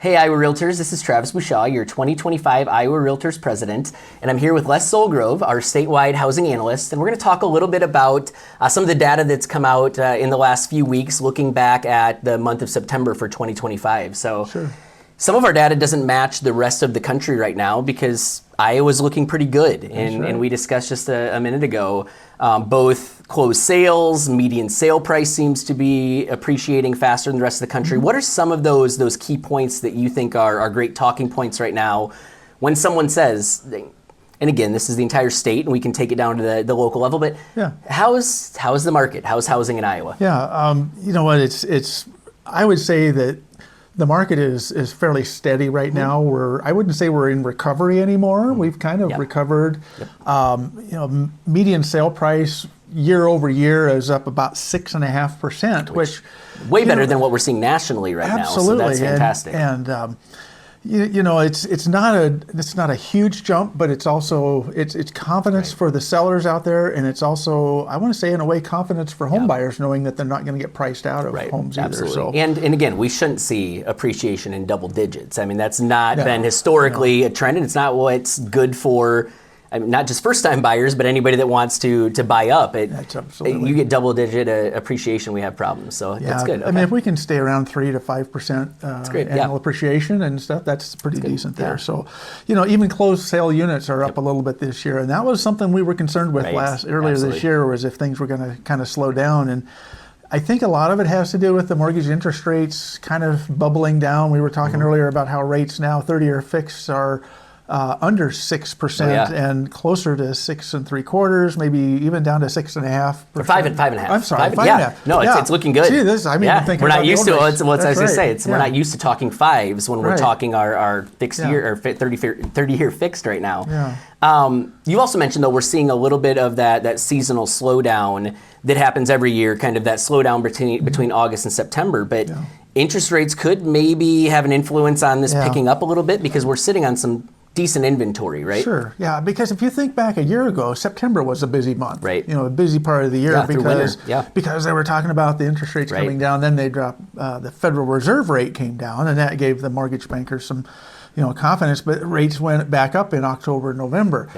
Hey Iowa Realtors, this is Travis Bushaw, your 2025 Iowa Realtors President, and I'm here with Les Sulgrove, our statewide housing analyst, and we're going to talk a little bit about some of the data that's come out in the last few weeks, looking back at the month of September for 2025. So Sure. Some of our data doesn't match the rest of the country right now because Iowa's looking pretty good, and we discussed just a minute ago, both closed sales, median sale price seems to be appreciating faster than the rest of the country. What are some of those key points that you think are great talking points right now when someone says, and again, this is the entire state, and we can take it down to the local level, but how's the market? How's housing in Iowa? Yeah, you know what, I would say that the market is fairly steady right now. I wouldn't say we're in recovery anymore. We've kind of recovered. Median sale price year over year is up about 6.5%, which way better than what we're seeing nationally right now. So that's fantastic. And it's not a huge jump, but it's also it's confidence for the sellers out there, and it's also, I want to say, in a way, confidence for home buyers, knowing that they're not going to get priced out of homes either. So. And again, we shouldn't see appreciation in double digits. I mean, that's not been historically a trend, and it's not what's good for. I mean, not just first-time buyers, but anybody that wants to buy up. That's absolutely. You get double-digit appreciation, we have problems. So that's good. Okay. I mean, if we can stay around 3 to 5% annual appreciation and stuff, that's pretty decent there. So, even closed sale units are up a little bit this year, and that was something we were concerned with earlier this year, was if things were going to kind of slow down. And I think a lot of it has to do with the mortgage interest rates kind of bubbling down. We were talking earlier about how rates now, 30-year fixed, are under 6% and closer to 6 3/4, maybe even down to 6.5%. 5.5. I'm sorry, 5.5. No, it's looking good. See, we're not used to it. What I was going to say, we're not used to talking fives when we're talking our fixed year or 30-year fixed right now. Yeah. You also mentioned, though, we're seeing a little bit of that seasonal slowdown that happens every year, kind of that slowdown between August and September, but interest rates could maybe have an influence on this picking up a little bit because we're sitting on some decent inventory, right? Sure, yeah, because if you think back a year ago, September was a busy month. Right. A busy part of the year because they were talking about the interest rates coming down, then they dropped, the Federal Reserve rate came down, and that gave the mortgage bankers some confidence, but rates went back up in October, November.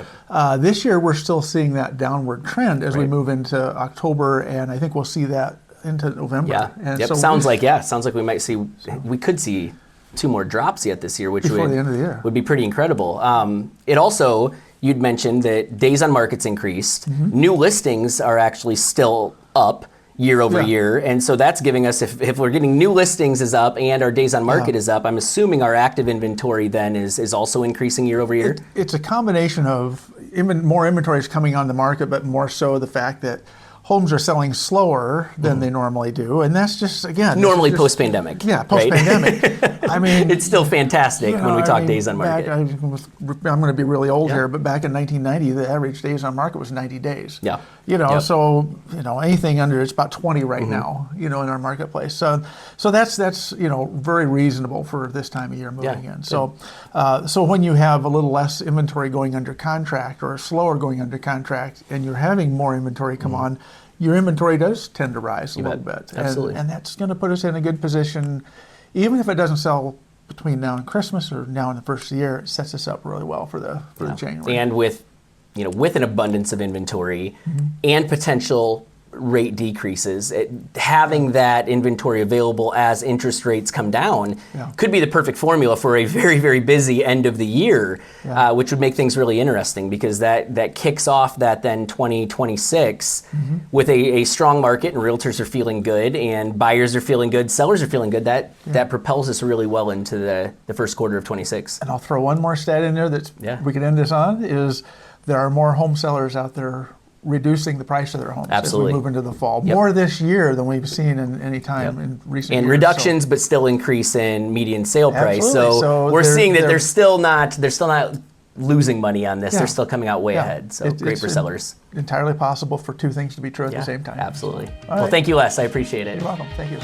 This year, we're still seeing that downward trend as we move into October, and I think we'll see that into November. Yeah, and so sounds like we could see 2 more drops yet this year, which before the end of the year would be pretty incredible. It also, you'd mentioned that days on market's increased. New listings are actually still up year over year, and so that's giving us, if we're getting new listings is up and our days on market is up, I'm assuming our active inventory then is also increasing year over year. It's a combination of more inventory is coming on the market, but more so the fact that homes are selling slower than they normally do, and that's just, again, normally post-pandemic. Yeah, post-pandemic. Right? I mean, it's still fantastic when we talk days on market. I'm going to be really old here, but back in 1990, the average days on market was 90 days. Yeah. So anything under, it's about 20 right now. In our marketplace. So that's very reasonable for this time of year moving in. So when you have a little less inventory going under contract or slower going under contract, and you're having more inventory come on, your inventory does tend to rise a little bit. Absolutely. And that's going to put us in a good position, even if it doesn't sell between now and Christmas or now and the first of the year. It sets us up really well for the January. And with an abundance of inventory and potential rate decreases, having that inventory available as interest rates come down could be the perfect formula for a very, very busy end of the year, which would make things really interesting, because that kicks off that then 2026 with a strong market, and realtors are feeling good, and buyers are feeling good, sellers are feeling good. That propels us really well into the first quarter of 26. And I'll throw one more stat in there that we could end this on, is there are more home sellers out there reducing the price of their homes as we move into the fall. More this year than we've seen in any time in recent years. And reductions, but still increase in median sale price. So we're seeing that they're still not losing money on this. They're still coming out way ahead. So great for sellers. Entirely possible for 2 things to be true at the same time. Absolutely. Well, thank you, Les. I appreciate it. You're welcome. Thank you.